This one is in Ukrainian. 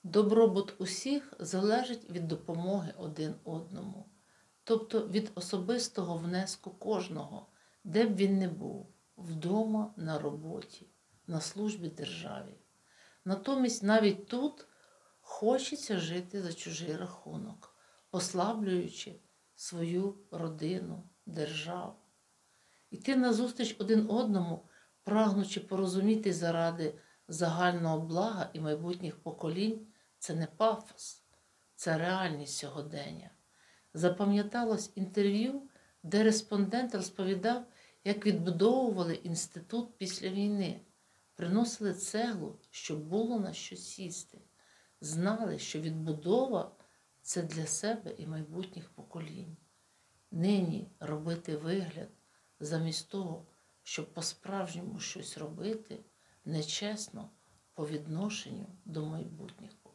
Добробут усіх залежить від допомоги один одному, тобто від особистого внеску кожного, де б він не був – вдома, на роботі, на службі державі. Натомість навіть тут хочеться жити за чужий рахунок, послаблюючи свою родину, державу. Іти назустріч один одному, прагнучи порозуміти заради загального блага і майбутніх поколінь, це не пафос, це реальність сьогодення. Запам'яталось інтерв'ю, де респондент розповідав, як відбудовували інститут після війни, приносили цеглу, щоб було на що сісти. Знали, що відбудова – це для себе і майбутніх поколінь. Нині робити вигляд, замість того, щоб по-справжньому щось робити, нечесно по відношенню до майбутніх поколінь.